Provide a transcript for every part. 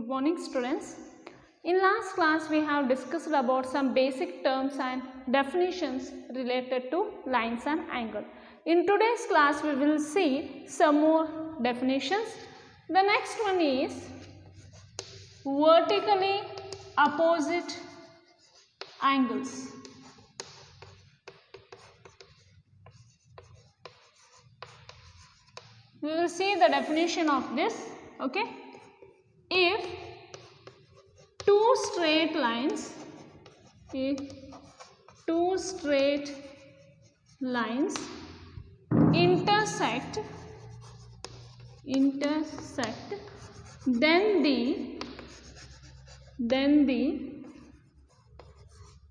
Good morning, students. In last class we have discussed about some basic terms and definitions related to lines and angle. In today's class we will see some more definitions. The next one is vertically opposite angles. We will see the definition of this. Okay, if two straight lines intersect, then the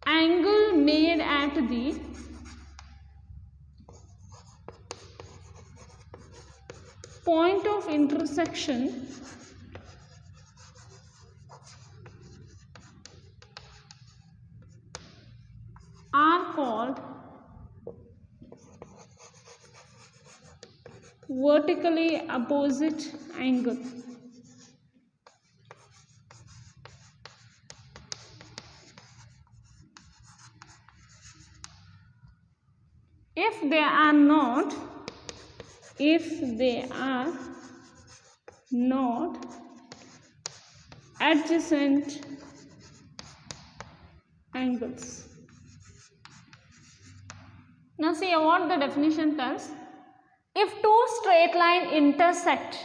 angle made at the point of intersection are called vertically opposite angle. If they are not adjacent angles. Now see what the definition tells. If two straight lines intersect,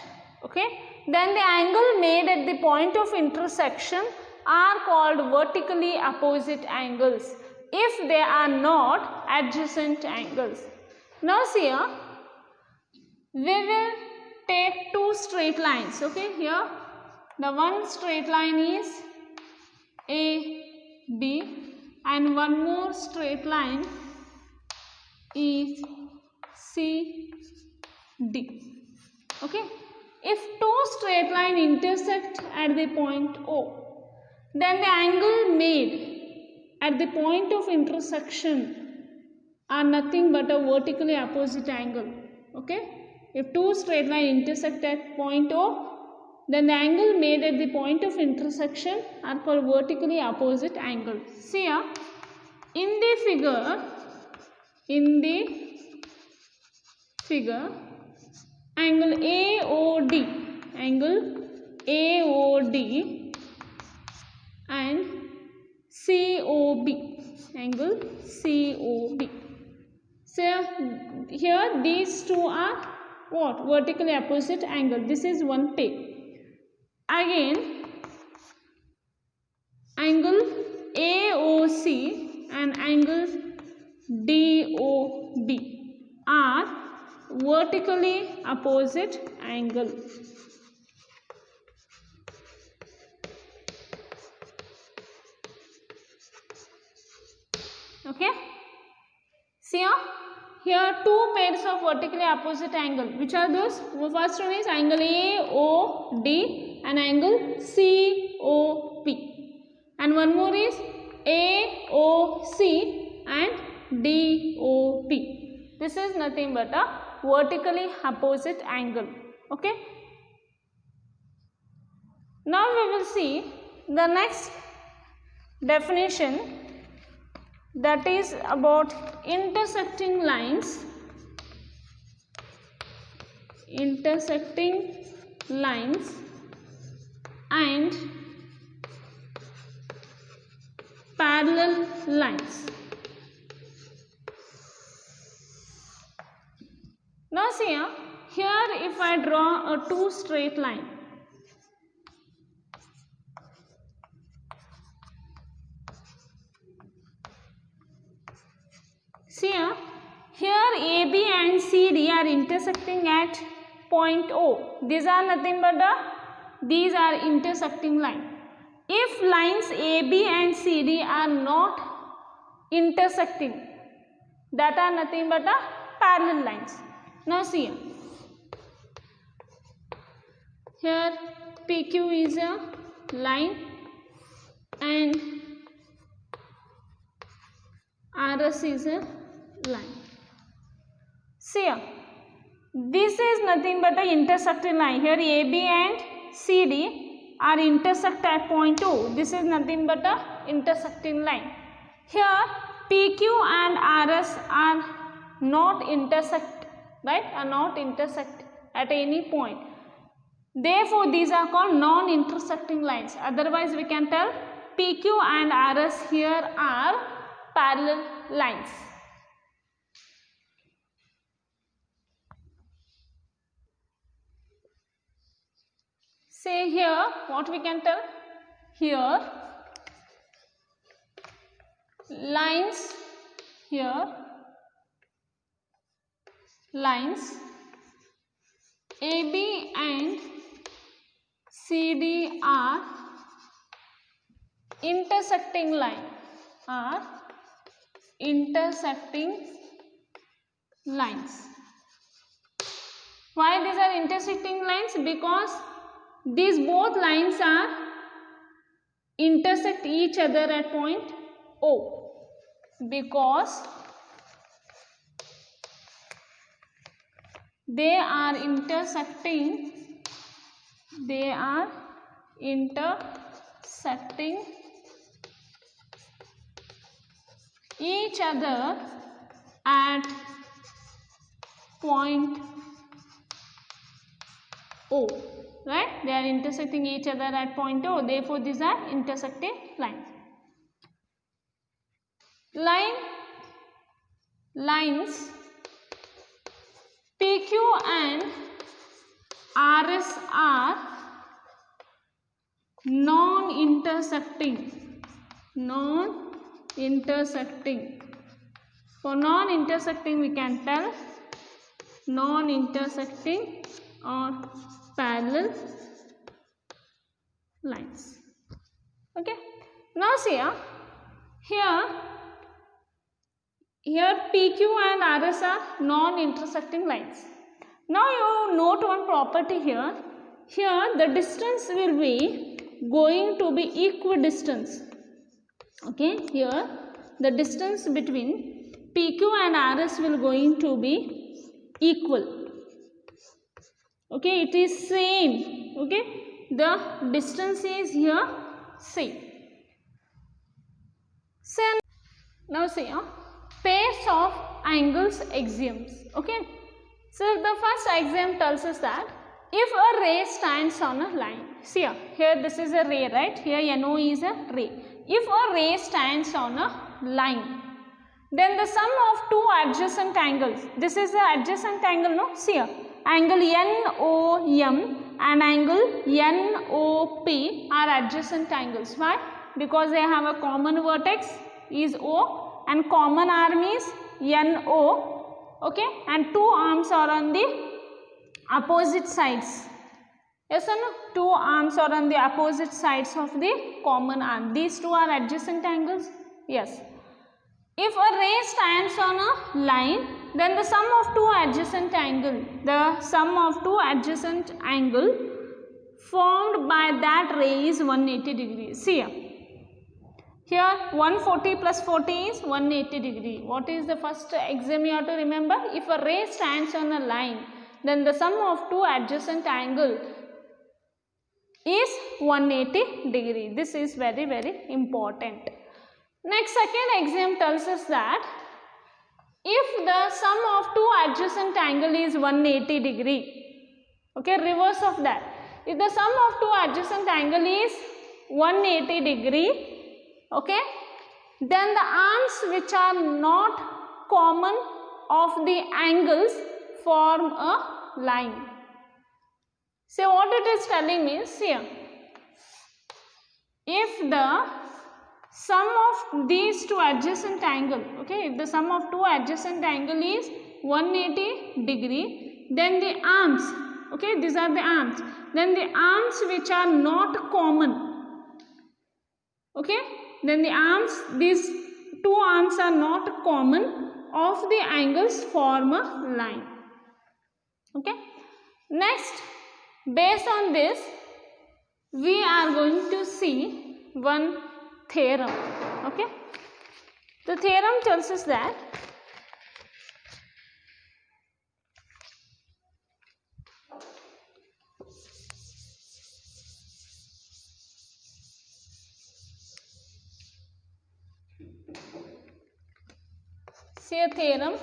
okay, then the angle made at the point of intersection are called vertically opposite angles if they are not adjacent angles. Now see here, we will take two straight lines. Okay, here the one straight line is AB and one more straight line is CD. Okay, if two straight lines intersect at the point O, then the angle made at the point of intersection are nothing but a vertically opposite angle. Okay, if two straight lines intersect at point O, then the angle made at the point of intersection are called vertically opposite angles. See here, in the figure, angle AOD and angle COB. So here these two are what? Vertically opposite angle. This is one take. Again, angle AOC and angle DOB are vertically opposite angle. Okay, see here two pairs of vertically opposite angle. Which are those? First one is angle AOD and angle COP, and one more is AOC and DOP. This is nothing but a vertically opposite angle. Okay, now we will see the next definition, that is about intersecting lines and parallel lines. Now see here if I draw a two straight line, see here AB and CD are intersecting at point O. These are nothing but these are intersecting line. If lines AB and CD are not intersecting, that are nothing but parallel lines. Now see here PQ is a line and RS is a line. See this is nothing but a intersecting line. Here AB and CD are intersect at point O. This is nothing but a intersecting line. Here PQ and RS are not intersect, right? Are not intersect at any point. Therefore, these are called non-intersecting lines. Otherwise, we can tell PQ and RS here are parallel lines. Say here, what we can tell? Here, lines, here, lines AB and CD are intersecting line, are intersecting lines. Why these are intersecting lines? Because these both lines are intersect each other at point O. Because they are intersecting each other at point O, right? They are intersecting each other at point O. Therefore, these are intersecting lines. Lines PQ and RS are non-intersecting. For non-intersecting, we can tell non-intersecting or parallel lines. Okay. Now see here PQ and RS are non-intersecting lines. Now you note one property here. Here the distance will be going to be equidistance. Okay, here the distance between PQ and RS will going to be equal. Okay, it is same. Okay, the distance is here same. Now see pairs of angles axioms. Okay, so the first axiom tells us that if a ray stands on a line, see here this is a ray, right? Here NO is a ray. If a ray stands on a line, then the sum of two adjacent angles, this is the adjacent angle, no? See here, angle NOM and angle NOP are adjacent angles. Why? Because they have a common vertex is O and common arm is NO, okay, and two arms are on the opposite sides. Yes or no? Two arms are on the opposite sides of the common arm. These two are adjacent angles. Yes. If a ray stands on a line, then the sum of two adjacent angle formed by that ray is 180 degrees. See here 140 plus 40 is 180 degree. What is the first axiom you have to remember? If a ray stands on a line, then the sum of two adjacent angle is 180 degree. This is very, very important. Next, second axiom tells us that if the sum of two adjacent angle is 180 degree, okay, reverse of that. If the sum of two adjacent angle is 180 degree, okay, then the arms which are not common of the angles form a line. So what it is telling me is here, if the sum of these two adjacent angle, okay, if the sum of two adjacent angle is 180 degree, then the arms, okay, these are the arms, then the arms which are not common, okay, then the arms, these two arms are not common of the angles form a line. Okay. Next, based on this, we are going to see one theorem. Okay. The theorem tells us that see a theorem.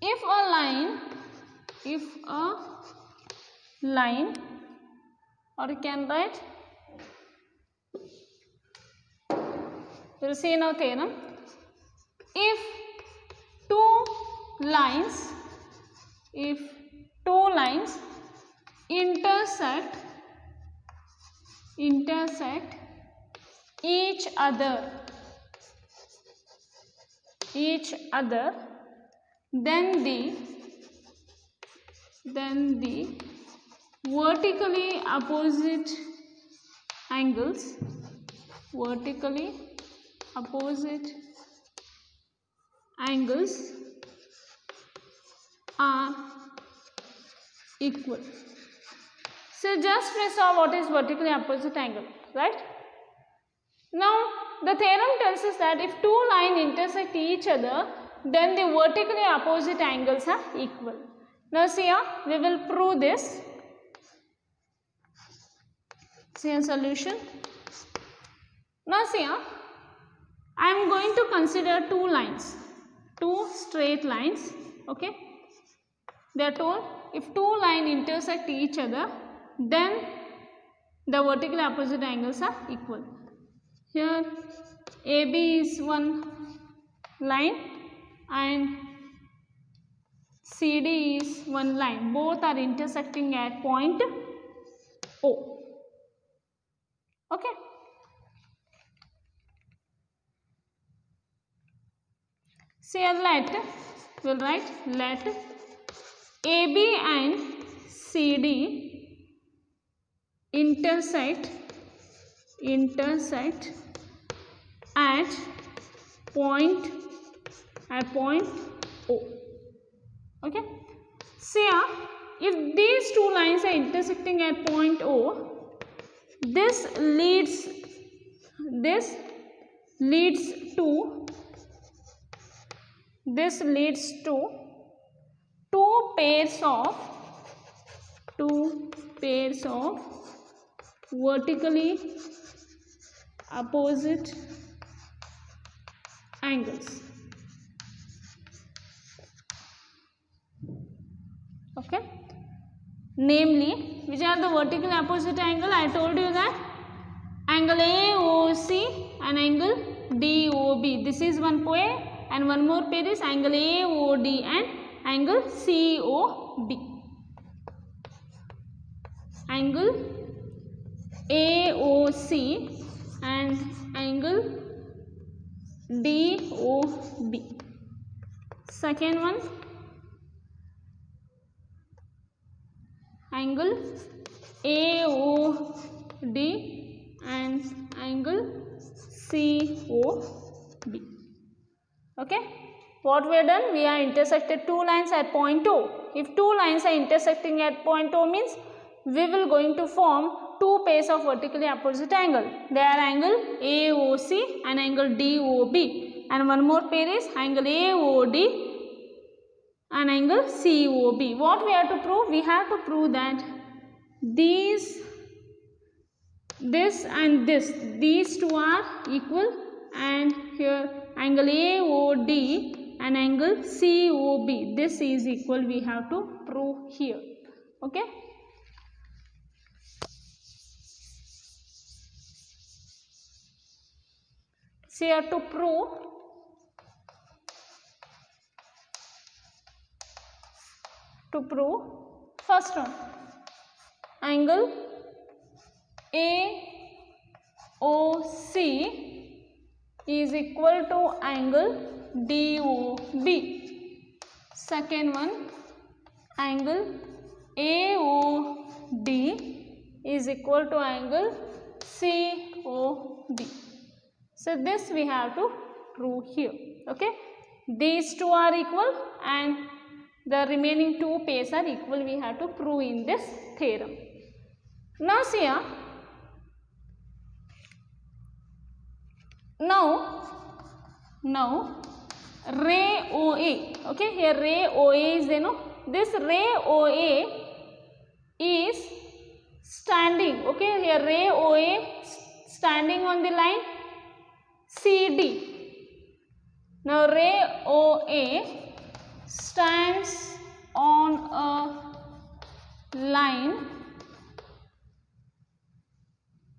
If a line, or you can write, we will see now theorem. If two lines intersect each other, then the vertically opposite angles are equal. So just we saw what is vertically opposite angle, right? Now the theorem tells us that if two lines intersect each other, then the vertically opposite angles are equal. Now see here, we will prove this. See a solution. Now see here, I am going to consider two straight lines, okay. They are told if two lines intersect each other, then the vertically opposite angles are equal. Here AB is one line and CD is one line. Both are intersecting at point O. Okay. Say we'll write let AB and CD intersect at point O. Okay. See here, if these two lines are intersecting at point O, this leads to two pairs of vertically opposite angles. Okay. Namely, which are the vertically opposite angle? I told you that angle AOC and angle DOB. This is one pair, and one more pair is angle AOD and angle COB. Angle AOC and angle DOB. Second one, angle AOD and angle COB. Okay. What we have done? We have intersected two lines at point O. If two lines are intersecting at point O means we will going to form two pairs of vertically opposite angle. They are angle AOC and angle DOB, and one more pair is angle AOD and angle COB. What we have to prove? We have to prove that these two are equal, and here angle AOD and angle COB, this is equal. We have to prove here. Okay. So here to prove, first one, angle AOC is equal to angle DOB. Second one, angle AOD is equal to angle COB. So this we have to prove here. Okay. These two are equal and the remaining two pairs are equal. We have to prove in this theorem. Now see here. Now ray OA. Okay. Here ray OA is this ray OA is standing. Okay. Here ray OA standing on the line CD. Now ray OA stands on a line,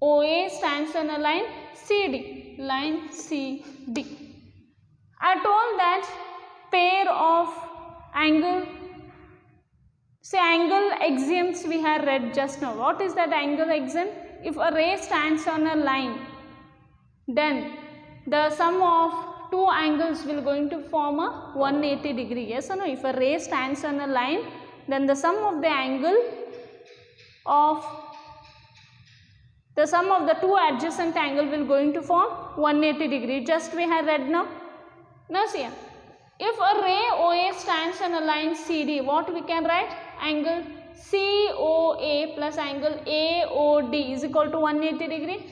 OA stands on a line CD, line CD. I told that pair of angle, say angle axioms we have read just now. What is that angle axiom? If a ray stands on a line, then the sum of two angles will going to form a 180 degree. Yes or no? If a ray stands on a line, then the sum of the two adjacent angle will going to form 180 degree. Just we have read now. Now see, if a ray OA stands on a line CD, what we can write? Angle COA plus angle AOD is equal to 180 degree.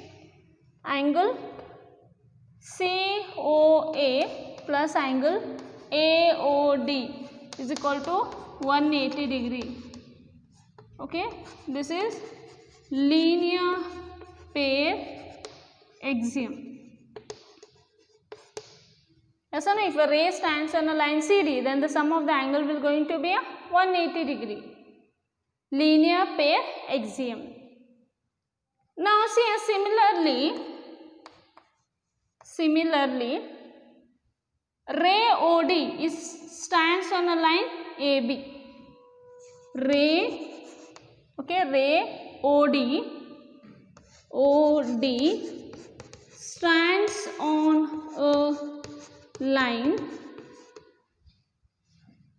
Angle COA plus angle AOD is equal to 180 degree. Okay, this is linear pair axiom. Yes or no? If a ray stands on a line CD, then the sum of the angle will going to be a 180 degree. Linear pair axiom. Now see, similarly, ray OD stands on a line AB. Ray OD stands on a line.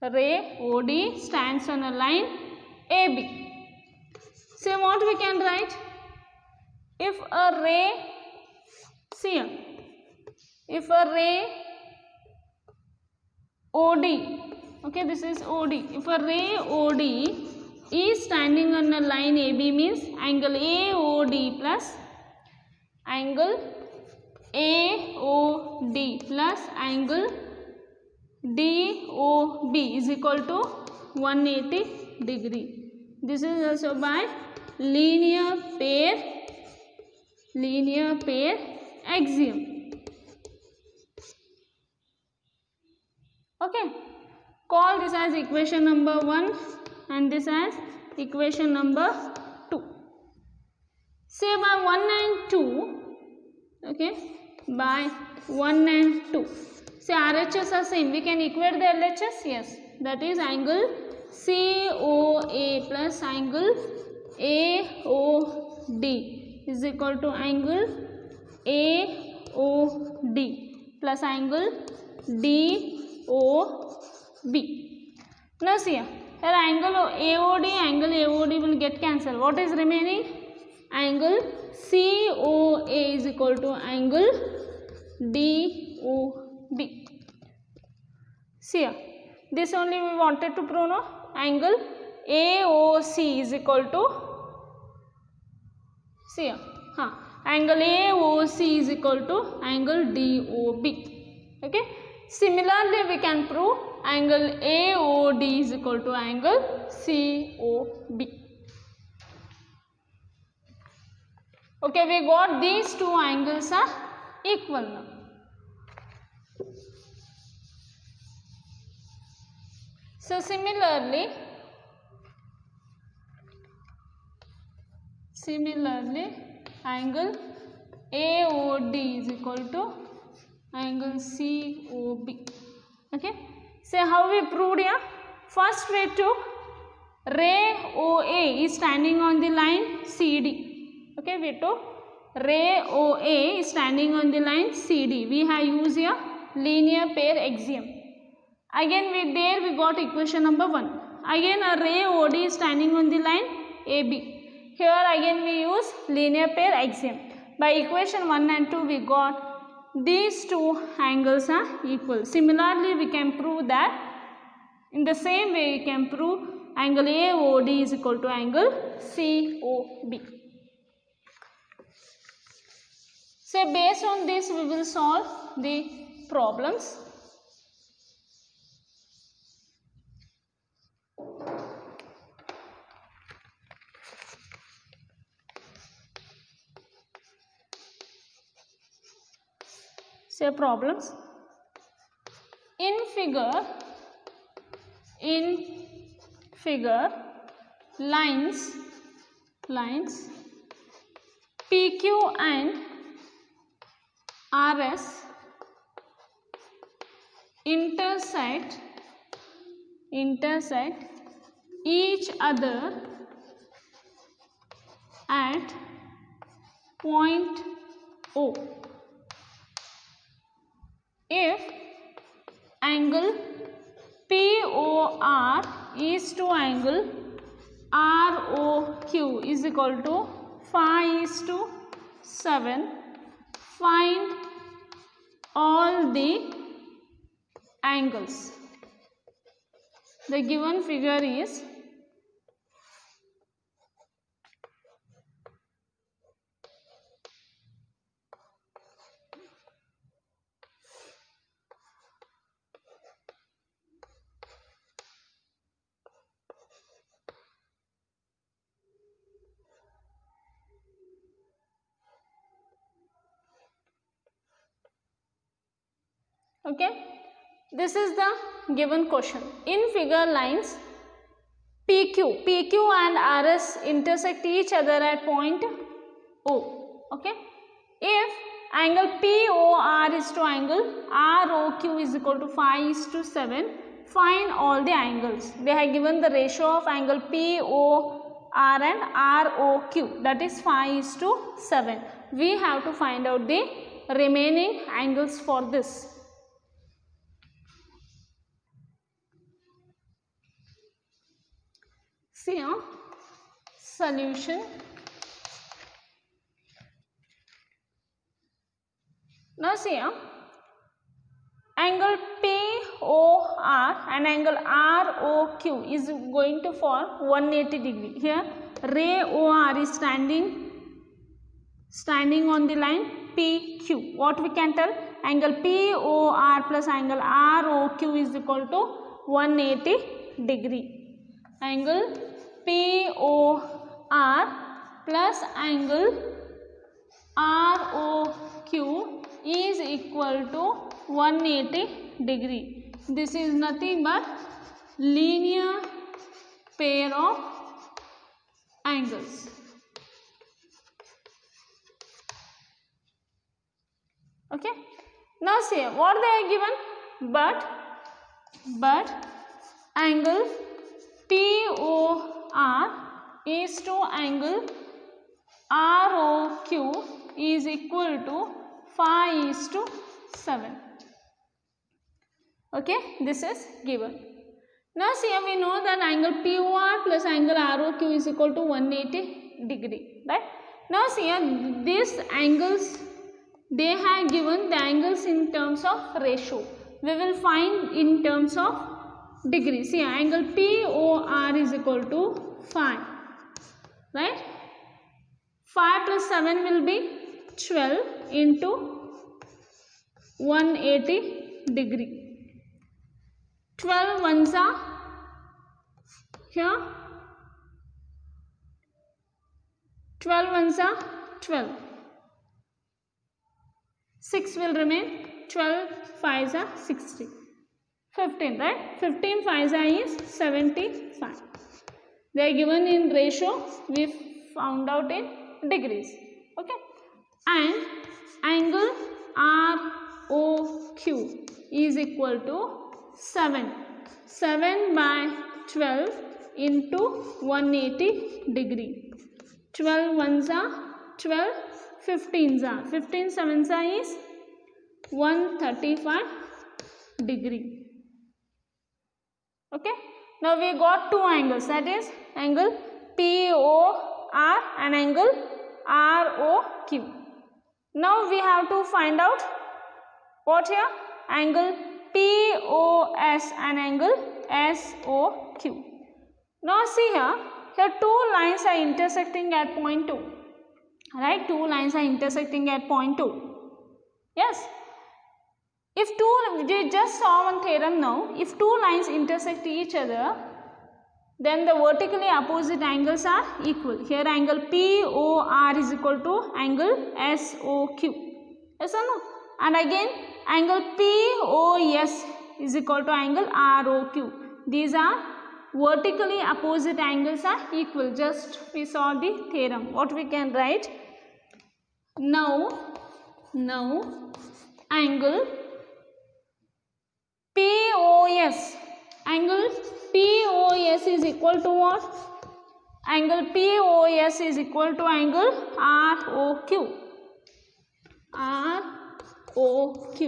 Ray OD stands on a line AB. So what we can write? If a ray, if a ray OD, okay, this is OD. If a ray OD is standing on a line AB, means angle AOD plus angle AOD plus angle DOB is equal to 180 degree. This is also by linear pair axiom. Okay, call this as equation number 1 and this as equation number 2. Say by 1 and 2, okay, by 1 and 2. Say RHS are same, we can equate the LHS, yes, that is angle COA plus angle AOD is equal to angle AOD plus angle DOB. Now see here angle AOD will get cancelled. What is remaining? Angle COA is equal to angle DOB. See here, this only we wanted to prove, no? Angle AOC is equal to, see here, angle AOC is equal to angle DOB. Okay. Similarly, we can prove angle AOD is equal to angle COB. Okay, we got these two angles are equal now. So similarly angle AOD is equal to angle COB. Okay, so how we proved here? First we took ray OA is standing on the line CD. Okay, we took ray OA is standing on the line CD. We have used here linear pair axiom. Again we got equation number 1. Again a ray OD is standing on the line AB. Here again we use linear pair axiom. By equation 1 and 2 we got these two angles are equal. Similarly, we can prove that in the same way we can prove angle AOD is equal to angle COB. So based on this we will solve the problems. say problems. In figure lines PQ and RS intersect each other at point O. If angle POR is to angle ROQ is equal to 5:7, find all the angles. The given figure is okay. This is the given question. In figure lines PQ and RS intersect each other at point O. Okay. If angle POR is to angle ROQ is equal to 5:7, find all the angles. They have given the ratio of angle POR and ROQ, that is 5:7. We have to find out the remaining angles for this. See here, solution. Now see here, angle POR and angle ROQ is going to form 180 degree. Here ray OR is standing on the line PQ. What we can tell? Angle POR plus angle ROQ is equal to 180 degree. Angle POR plus angle ROQ is equal to 180 degree. This is nothing but linear pair of angles. Okay. Now see what they are given, but angle POR is to angle ROQ is equal to 5:7. Okay, this is given. Now see here, we know that angle POR plus angle ROQ is equal to 180 degree, right? Now see here, these angles, they have given the angles in terms of ratio. We will find in terms of degree. See, angle POR is equal to 5, right? 5 plus 7 will be 12 into 180 degree. 12 ones are here. 12 ones are 12. 6 will remain. 12 5s are 60. 15, right? 15 5s is 75. They are given in ratio. We found out in degrees. Okay. And angle ROQ is equal to 7. 7 by 12 into 180 degree. 12 ones are 12. 15s are 15 7s are is 135 degree. Okay. Now we got two angles, that is angle POR and angle ROQ. Now we have to find out what here? Angle POS and angle SOQ. Now see here two lines are intersecting at point 2. Right? Two lines are intersecting at point 2. Yes. If you just saw one theorem now, if two lines intersect each other, then the vertically opposite angles are equal. Here angle POR is equal to angle SOQ. Yes or no? And again angle POS is equal to angle ROQ. These are vertically opposite angles are equal. Just we saw the theorem. What we can write? Now angle POS. Angle POS is equal to what? Angle POS is equal to angle ROQ. ROQ.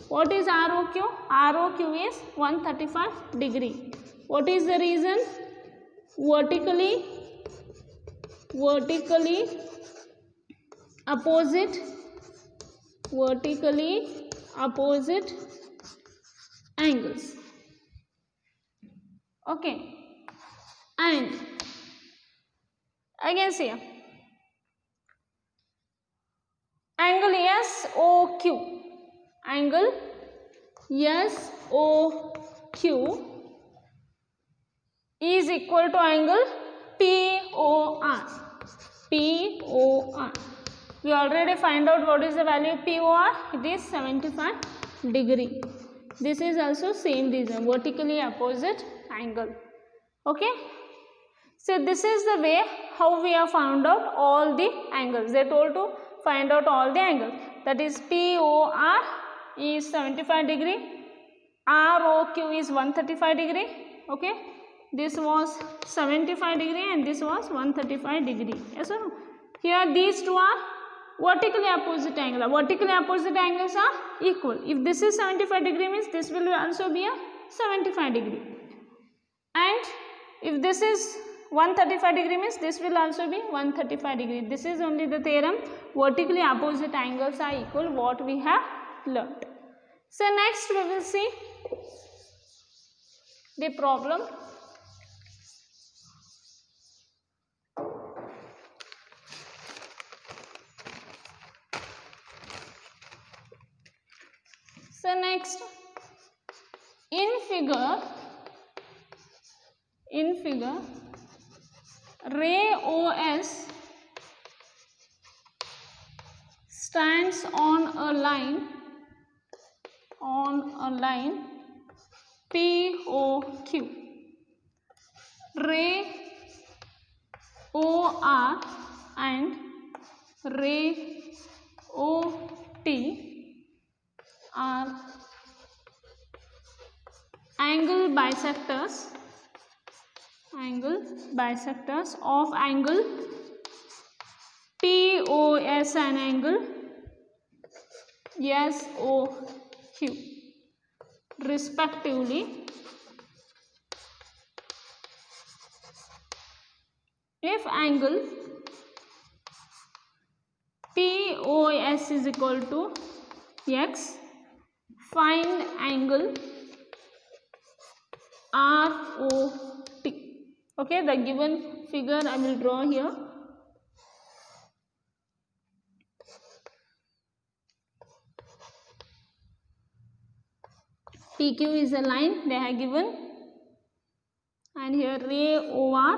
What is ROQ? ROQ is 135 degree. What is the reason? Vertically opposite angles. Okay. And again see angle SOQ. Angle SOQ is equal to angle POR. We already find out what is the value of POR. It is 75 degree. This is also same reason, vertically opposite angle. Okay. So this is the way how we have found out all the angles. They told to find out all the angles. That is POR is 75 degree. ROQ is 135 degree. Okay. This was 75 degree and this was 135 degree. Yes or no? Here these two are vertically opposite angle. Vertically opposite angles are equal. If this is 75 degree means this will also be a 75 degree. And if this is 135 degree means this will also be 135 degree. This is only the theorem. Vertically opposite angles are equal, what we have learnt. So next we will see the problem. So next, in figure, ray OS stands on a line POQ. Ray OR and ray OT are angle bisectors of angle POS and angle SOQ respectively. If angle POS is equal to X, find angle ROT. Okay, the given figure I will draw here. PQ is a line they have given, and here ray OR,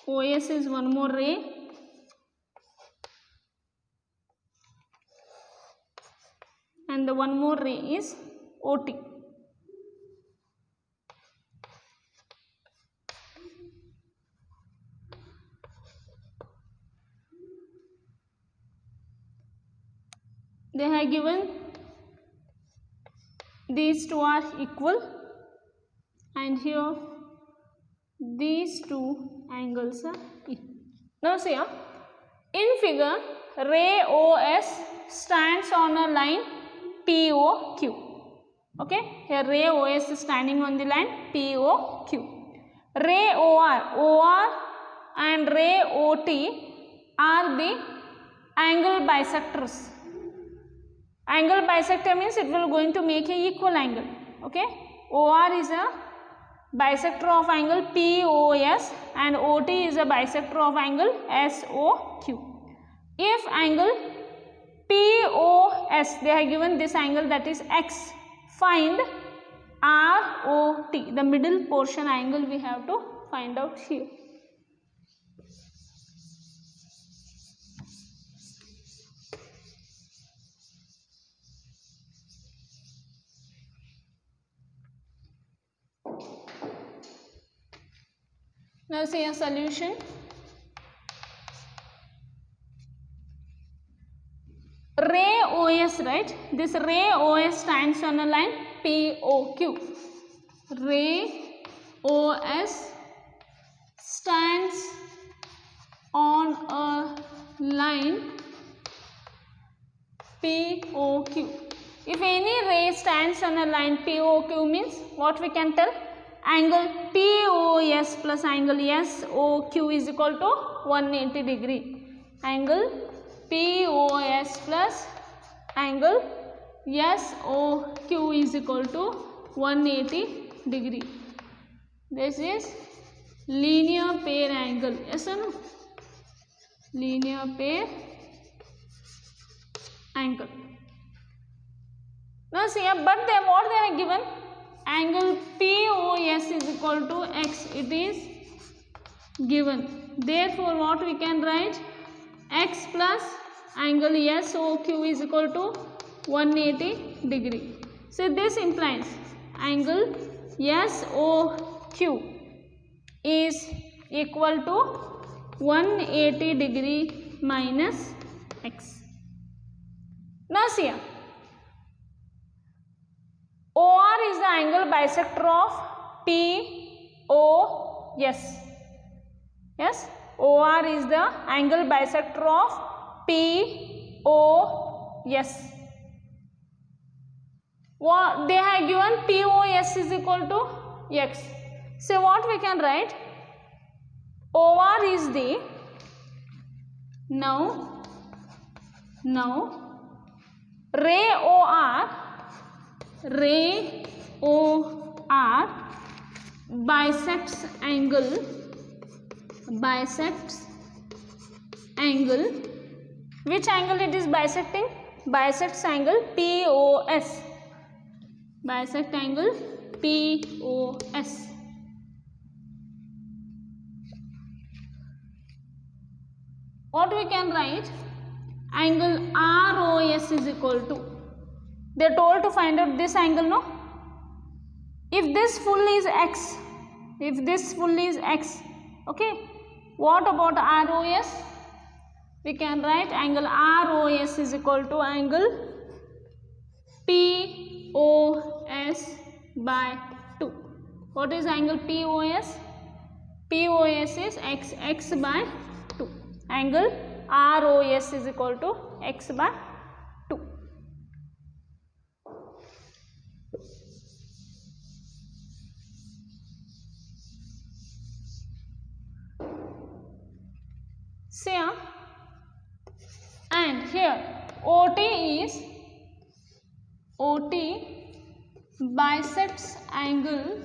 OS is one more ray, and the one more ray is OT. They have given these two are equal, and here these two angles are equal. Now see here, in figure ray OS stands on a line POQ. Okay, here ray OS is standing on the line POQ. Ray OR and ray OT are the angle bisectors. Angle bisector means it will going to make a equal angle. Okay, OR is a bisector of angle POS and OT is a bisector of angle SOQ. If angle POS, they have given this angle, that is X, find ROT, the middle portion angle we have to find out here. Now see a solution. Ray OS, right? This ray OS stands on a line POQ. Ray OS stands on a line POQ. If any ray stands on a line POQ means what we can tell? Angle POS plus angle SOQ is equal to 180 degree. Angle POS plus angle SOQ is equal to 180 degree. This is linear pair angle. Yes or no? Linear pair angle. Now see, but then what they are given? Angle POS is equal to X. It is given. Therefore, what we can write? X plus angle SOQ is equal to 180 degree. So this implies angle SOQ is equal to 180 degree minus X. Now see here. OR is the angle bisector of POS. Yes, OR is the angle bisector of POS. What they have given POS is equal to X. So what we can write? OR is the now ray OR bisects angle which angle it is bisecting? Bisects angle POS. Bisect angle POS. What we can write? Angle ROS is equal to, they are told to find out this angle, no? If this full is X, okay, what about ROS? We can write angle ROS is equal to angle POS by 2. What is angle POS? POS is X by 2. Angle ROS is equal to X by 2. See, and here OT bisects angle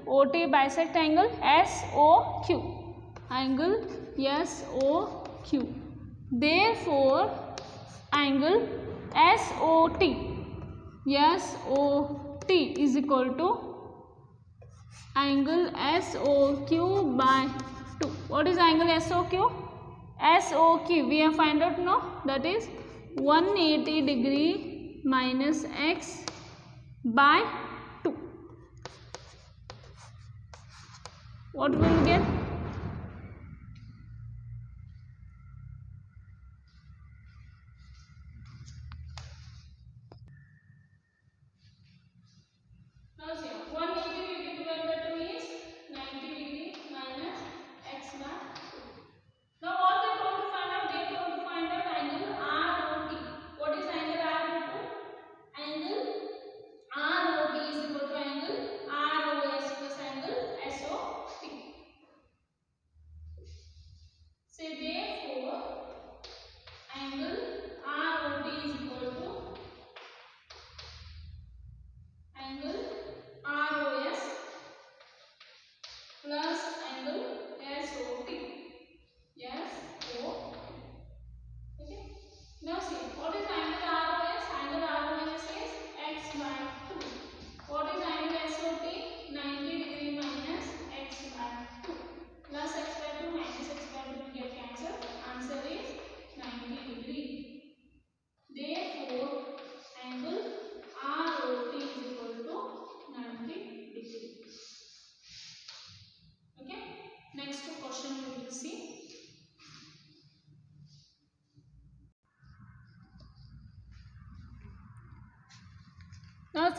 OT bisect angle SOQ, angle SOQ. Therefore, angle SOT is equal to angle SOQ by 2. What is angle SOQ? SOQ we have find out now, that is 180 degree minus X by 2. What will we get? Now see, 180 degree divided by 2 is 90 degree minus X by 2. Now what they told to find out? They told to find out angle ROT. What is angle ROT? Angle ROT is equal to angle ROS plus angle SOT.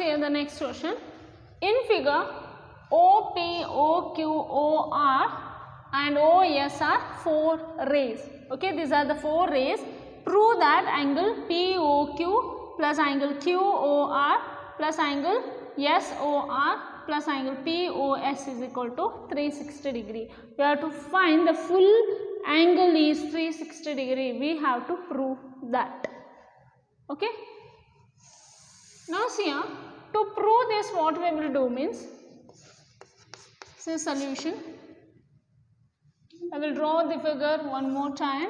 see the next question. In figure, OP, OQ, OR and OS are 4 rays. Okay, these are the 4 rays. Prove that angle POQ plus angle QOR plus angle SOR plus angle POS is equal to 360 degree. We have to find the full angle is 360 degree. We have to prove that. Okay. Now see here, to prove this what we will do means, say solution. I will draw the figure one more time.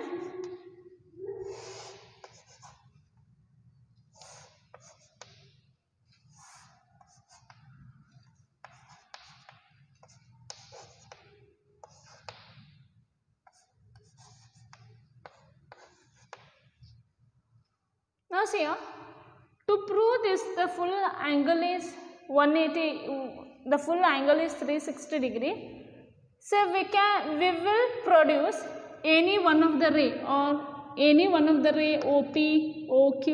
Now see here, to prove this the full angle is 180, the full angle is 360 degree. So we will produce any one of the ray or any one of the ray OP, OQ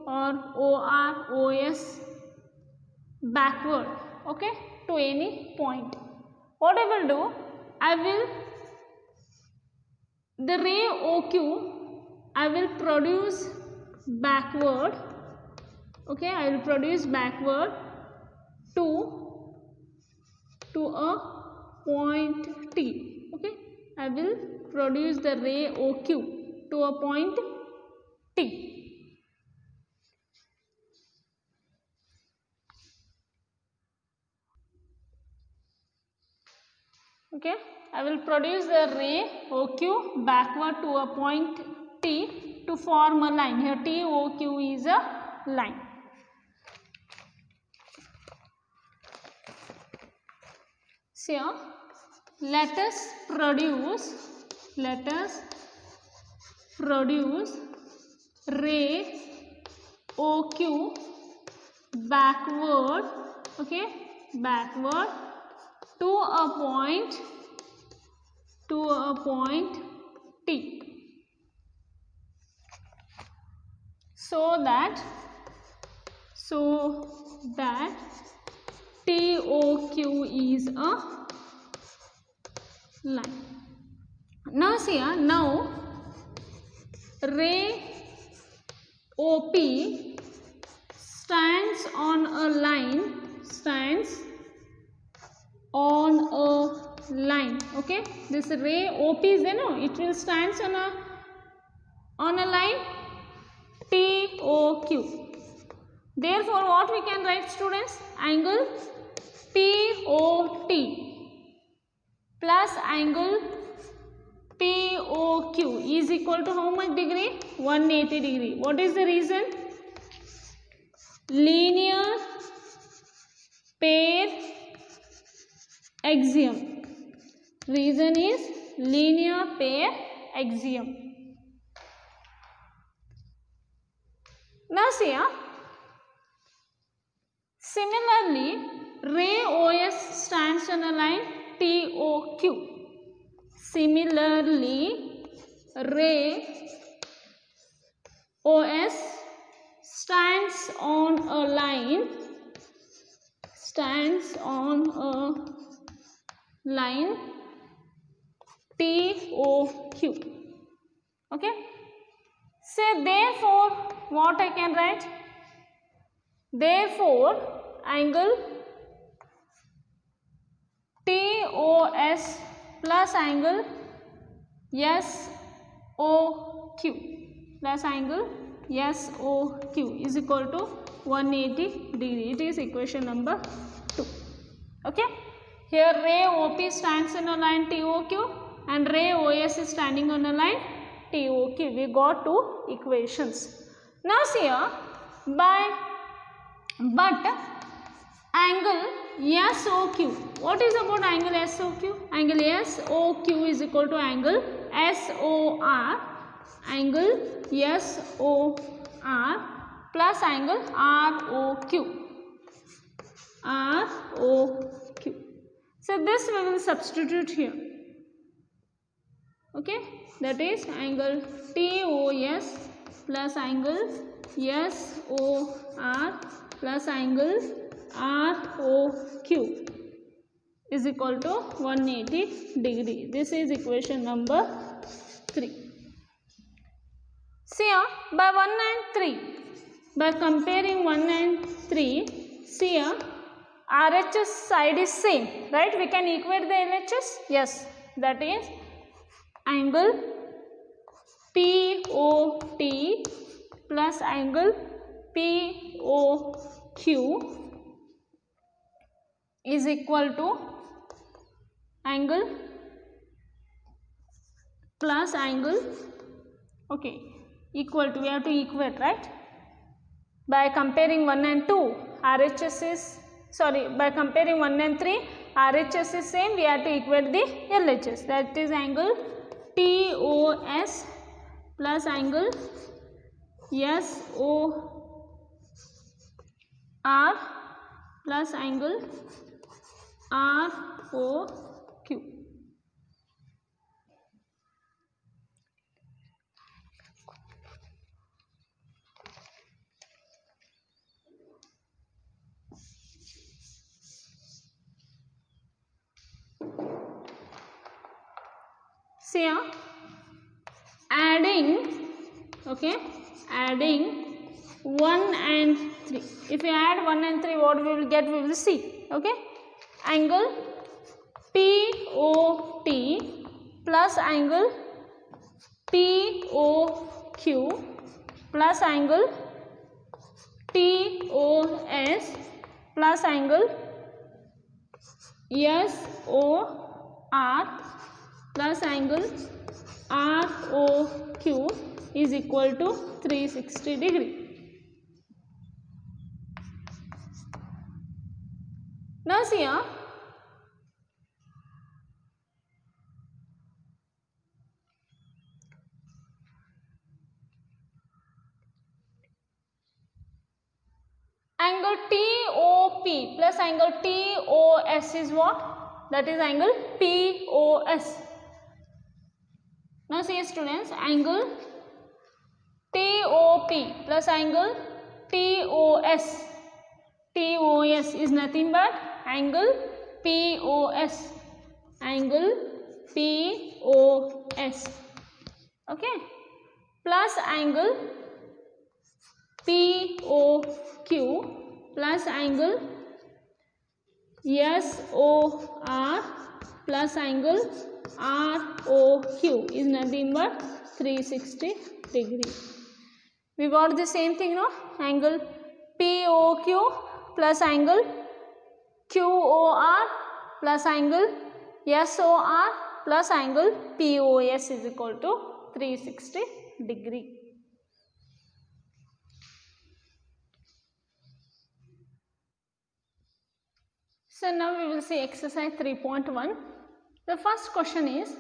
or OR, OS backward, okay, to any point. What I will do, the ray OQ I will produce backward, okay, I will produce backward to a point T, okay, I will produce the ray OQ to a point T. Okay, I will produce the ray OQ backward to a point T to form a line. Here TOQ is a line. So here, let us produce ray OQ backward, okay, backward to a point T, so that TOQ is a line. Now see here, now ray OP stands on a line, okay, this ray OP is there, no, it will stands on a line TOQ. Therefore, what we can write, students? Angle POT plus angle POQ is equal to how much degree? 180 degree. What is the reason? Linear pair axiom. Reason is linear pair axiom. Now see here. Similarly, ray OS stands on a line TOQ. Similarly, ray OS stands on a line TOQ. Okay. Say therefore, what I can write? Therefore, angle TOS plus angle SOQ is equal to 180 degree. It is equation number 2. Okay. Here ray OP stands on a line TOQ and ray OS is standing on a line TOQ. We got 2 equations. Now see here, but angle SOQ. What is about angle SOQ? Angle SOQ is equal to angle SOR. Angle SOR plus angle ROQ. So this we will substitute here. Okay, that is angle TOS plus angle SOR plus angle ROQ is equal to 180 degree. This is equation number 3. See here, by 1 and 3, by comparing 1 and 3, see here, RHS side is same, right? We can equate the LHS. Yes, that is angle POT plus angle POQ is equal to angle plus angle, okay, equal to, we have to equate, right? By comparing 1 and 2, RHS is, sorry, by comparing 1 and 3, RHS is same, we have to equate the LHS, that is angle TOS plus angle SOR plus angle ROQ. See here, adding, okay, adding 1 and 3. If we add 1 and 3, what we will get, we will see, okay. Angle POT plus angle POQ plus angle TOS plus angle SOR plus angle ROQ is equal to 360 degree. Now see here, angle TOP plus angle TOS is what? That is angle POS. Now see students, angle TOP plus angle TOS. TOS is nothing but angle POS. Angle POS. Okay. Plus angle POQ plus angle SOR plus angle ROQ is nothing but 360 degree. We got the same thing, no? Angle POQ plus angle QOR plus angle SOR plus angle POS is equal to 360 degree. So now we will see exercise 3.1. The first question is,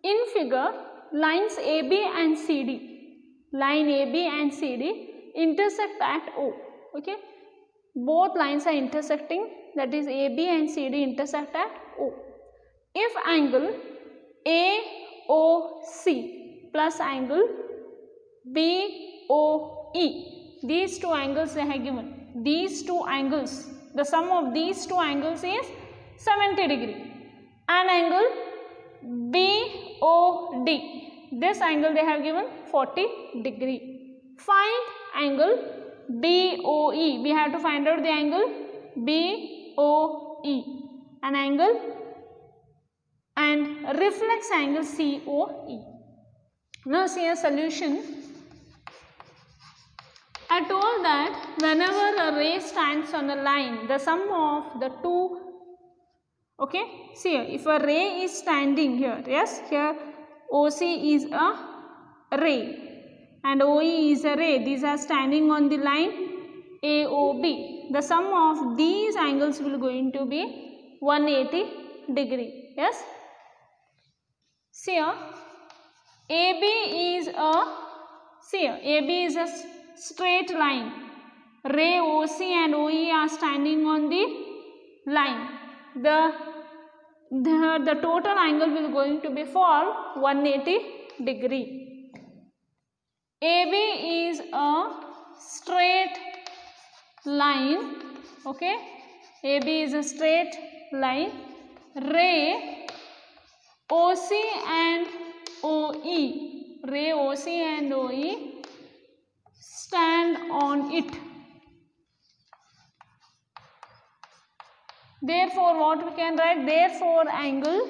in figure, lines AB and CD, line AB and CD intersect at O. Okay, both lines are intersecting, that is AB and CD intersect at O. If angle AOC plus angle BOE, these two angles they have given, these two angles, the sum of these two angles is 70 degree, and angle BOD, this angle they have given 40 degree. Find angle BOE, we have to find out the angle BOE, an angle, and reflex angle COE. Now see a solution. I told that whenever a ray stands on a line, the sum of the two, okay, see here, if a ray is standing here, yes, here OC is a ray and OE is a ray, these are standing on the line AOB, the sum of these angles will going to be 180 degree, yes. See here, AB is a, see here, AB is a straight line, ray OC and OE are standing on the line, the total angle will going to be for 180 degree. AB is a straight line, okay, AB is a straight line. Ray OC and OE, ray OC and OE stand on it. Therefore, what we can write? Therefore, angle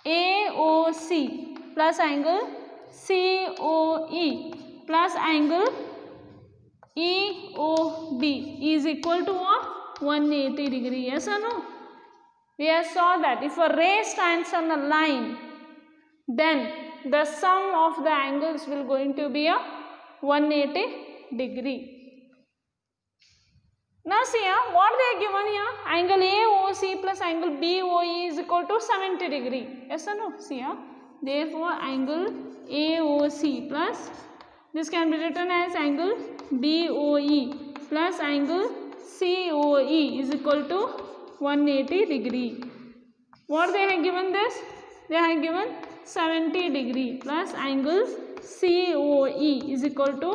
AOC plus angle COE plus angle EOB is equal to what? 180 degree. Yes or no? We have saw that if a ray stands on a line, then the sum of the angles will going to be a 180 degree. Now see here, what they are given here? Angle AOC plus angle BOE is equal to 70 degree. Yes or no? See here. Therefore, angle AOC plus, this can be written as angle BOE plus angle COE is equal to 180 degree. What they have given this? They have given 70 degree plus angle COE is equal to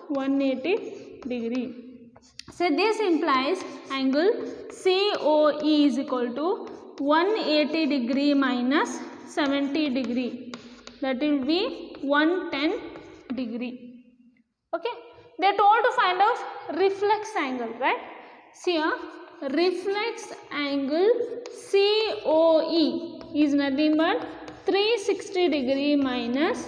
180 degree. So this implies angle COE is equal to 180 degree minus 70 degree. That will be 110 degree. Okay. They are told to find out reflex angle, right? See here, reflex angle COE is nothing but 360 degree minus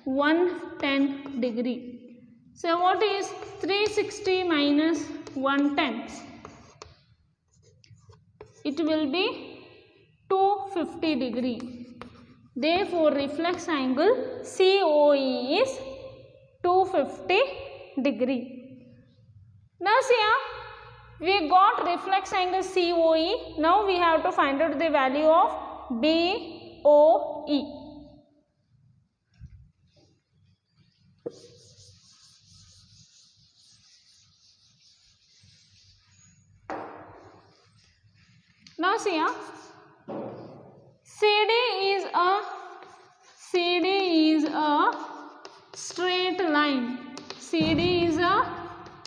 110 degree. So what is 360 minus 110? It will be 250 degree. Therefore, reflex angle COE is 250 degree. Now see here, we got reflex angle COE. Now we have to find out the value of BOE. Now see here, CD is a straight line. CD is a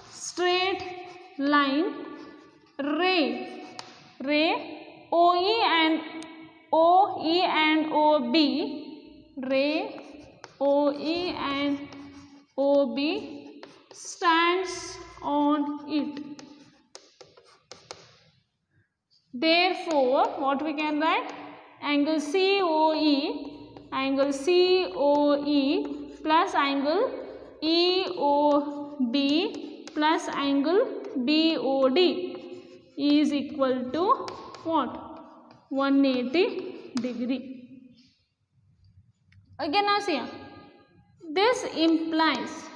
straight line. Ray OE and OB, ray OE and OB stands on it. Therefore, what we can write? Angle COE plus angle EOB plus angle BOD is equal to what? 180 degree. Again, now see here. This implies,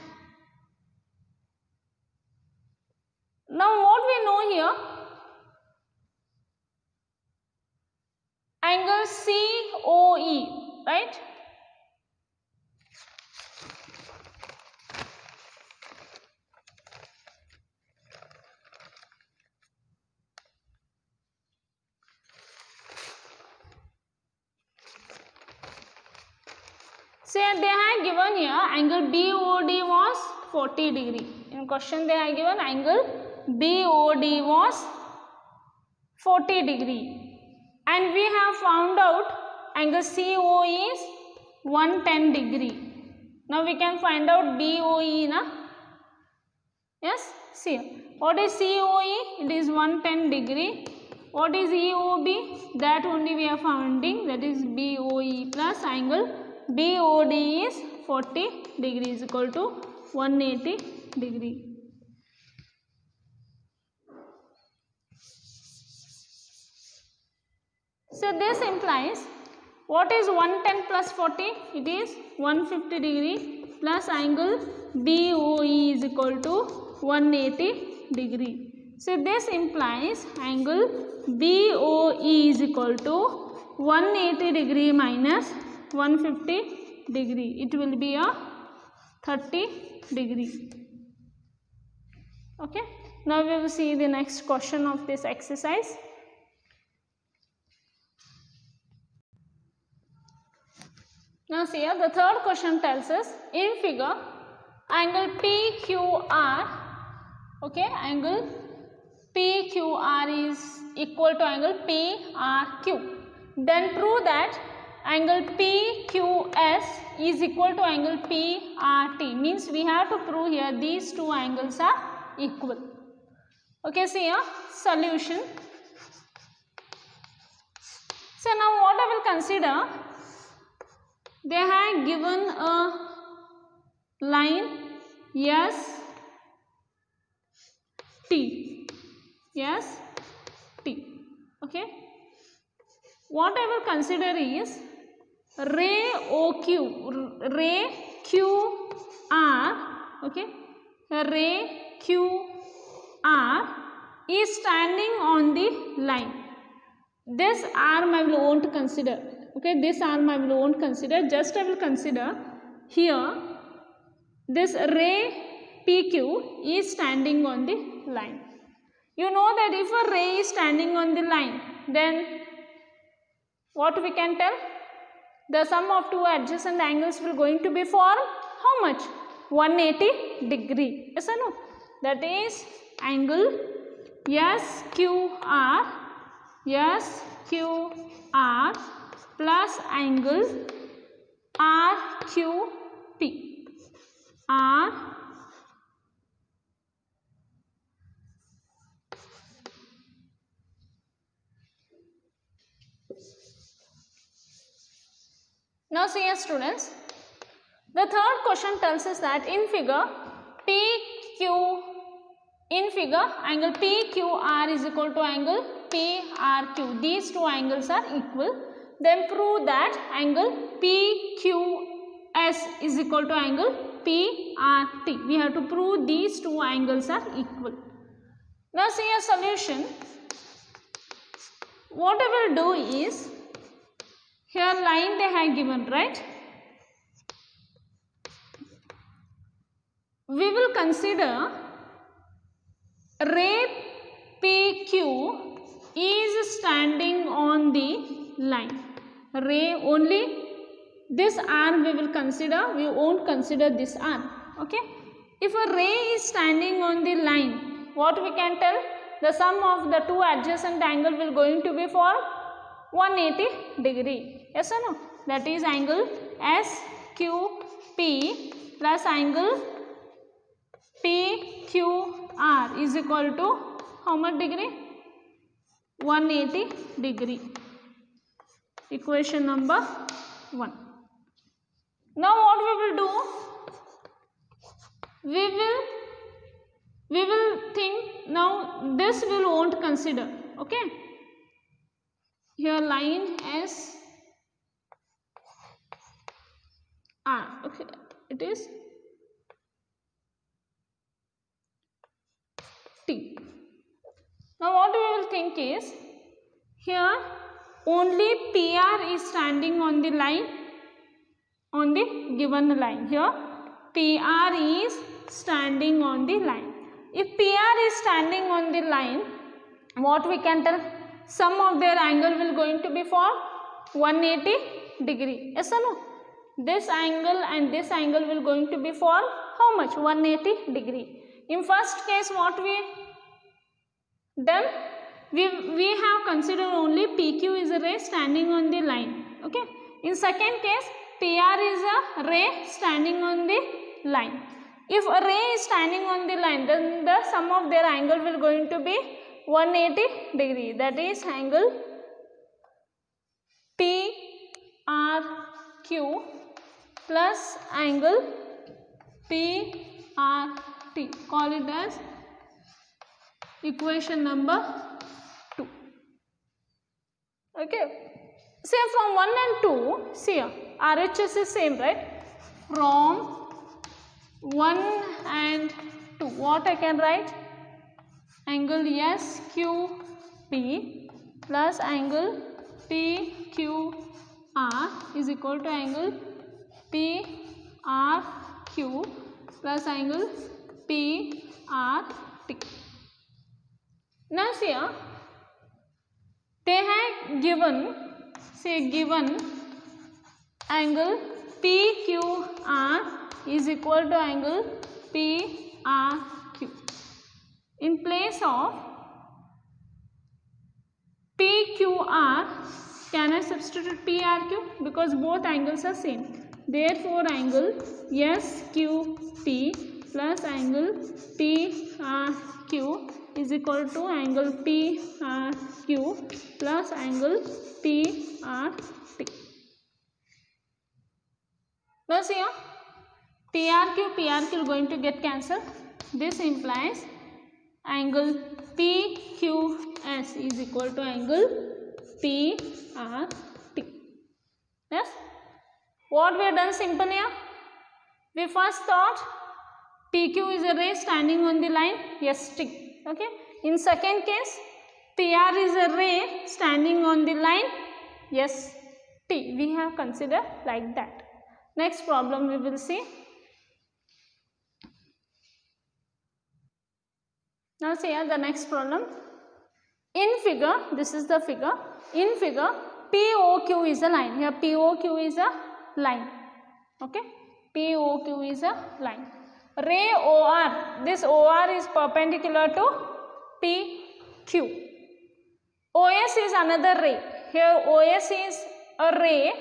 now what we know here, angle COE, right? So they have given here angle BOD was 40 degree. In question they have given angle BOD was 40 degree. And we have found out angle COE is 110 degree. Now we can find out BOE, na? Yes, see, what is COE? It is 110 degree. What is EOB? That only we are finding, that is BOE plus angle BOD is 40 degrees equal to 180 degree. So this implies, what is 110 plus 40? It is 150 degree plus angle BOE is equal to 180 degree. So this implies angle BOE is equal to 180 degree minus 150 degree. It will be a 30 degree. Okay. Now we will see the next question of this exercise. Now see here, the third question tells us, in figure, angle PQR, okay, angle PQR is equal to angle PRQ. Then prove that angle PQS is equal to angle PRT. Means we have to prove here these two angles are equal. Okay, see here solution. So now what I will consider, they have given a line S T. Yes, T. Okay. What I will consider is ray OQ, ray QR. Okay, ray QR is standing on the line. This arm I will won't consider. Okay, this arm I will won't consider. Just I will consider here this ray PQ is standing on the line. You know that if a ray is standing on the line, then what we can tell? The sum of two adjacent angles will going to be formed how much? 180 degree. Yes or no? That is angle SQR plus angle RQP. Now see here students, the third question tells us that in figure angle PQR is equal to angle PRQ. These two angles are equal. Then prove that angle PQS is equal to angle PRT. We have to prove these two angles are equal. Now see a solution. What I will do is, here line they have given, right? We will consider ray PQ is standing on the line. Ray only this arm we will consider, we won't consider this arm. Okay. If a ray is standing on the line, what we can tell? The sum of the two adjacent angle will going to be for 180 degree. Yes or no? That is angle SQP plus angle PQR is equal to how much degree? 180 degree. Equation number 1. Now what we will do? We will think now this we won't consider. Okay. Here line S R. Okay. It is T. Now what we will think is, here only PR is standing on the line, on the given line. Here PR is standing on the line. If PR is standing on the line, what we can tell? Sum of their angle will going to be for 180 degree. Yes or no? This angle and this angle will going to be for how much? 180 degree. In first case what we done? We have considered only PQ is a ray standing on the line. Okay. In second case, PR is a ray standing on the line. If a ray is standing on the line, then the sum of their angle will going to be 180 degree. That is angle PRQ plus angle PRT. Call it as equation number 2. Okay. See from 1 and 2, see RHS is same, right? From 1 and 2, what I can write? Angle SQP plus angle PQR is equal to angle PRQ plus angle PRT. Now see here, they have given, say given angle PQR is equal to angle PRQ. In place of PQR, can I substitute PRQ? Because both angles are same. Therefore, angle SQP plus angle PRQ is equal to angle PRQ plus angle PRT. Now see here, PRQ is going to get cancelled. This implies angle PQS is equal to angle PRT. Yes. What we have done simple here? We first thought PQ is a ray standing on the line ST. Okay. In second case, PR is a ray standing on the line ST. We have considered like that. Next problem we will see. Now see here the next problem. In figure, this is the figure. In figure, POQ is a line. Here POQ is a line. Okay. POQ is a line. Ray OR, this OR is perpendicular to PQ. OS is another ray. Here OS is a ray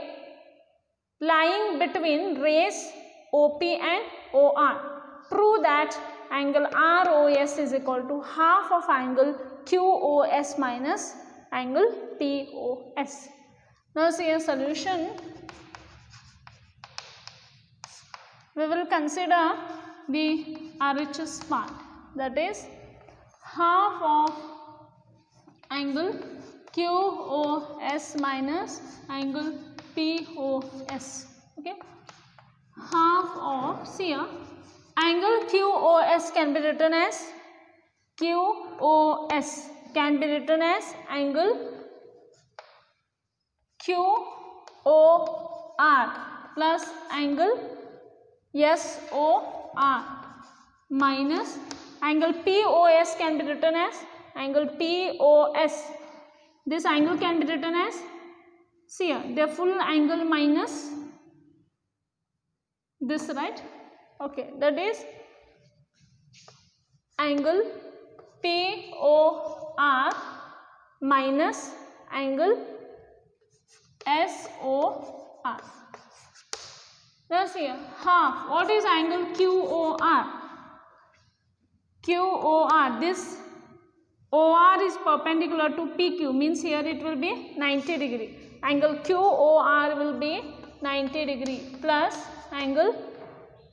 lying between rays OP and OR. Prove that angle ROS is equal to half of angle QOS minus angle POS. Now see a solution. We will consider the RHS part, that is half of angle QOS minus angle POS. Okay, half of, see here, angle QOS can be written as QOS can be written as angle QOR plus angle SOR minus angle POS can be written as angle POS. This angle can be written as, see here, the full angle minus this, right? Okay, that is angle POR minus angle SOR. Now see here, half. What is angle QOR? QOR, this OR is perpendicular to PQ, means here it will be 90 degree. Angle QOR will be 90 degree plus angle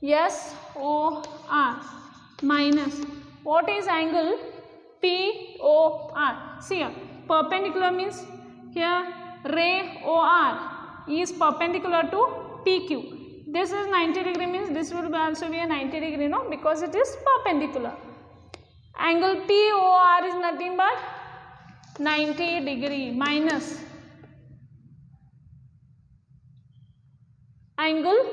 SOR minus, what is angle POR? See here, perpendicular means here ray OR is perpendicular to PQ. This is 90 degree, means this will also be a 90 degree, no, because it is perpendicular. Angle POR is nothing but 90 degree minus angle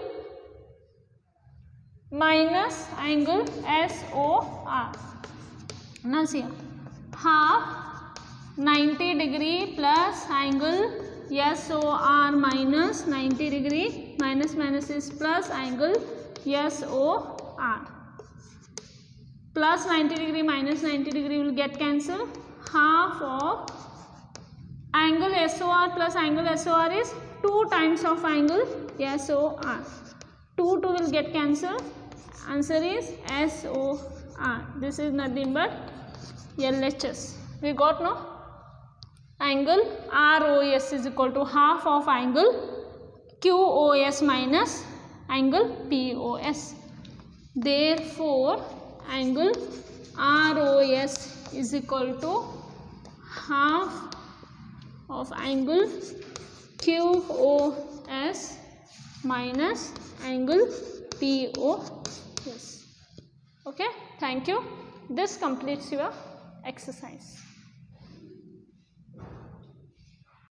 SOR. Now see here, half 90 degree plus angle SOR minus 90 degree, minus is plus angle SOR. Plus 90 degree minus 90 degree will get cancelled. Half of angle SOR plus angle SOR is 2 times of angle SOR. 2 will get cancelled. Answer is SOR. This is nothing but LHS. We got, no? Angle ROS is equal to half of angle QOS minus angle POS. Therefore, angle ROS is equal to half of angle QOS minus angle POS. Okay, thank you. This completes your exercise.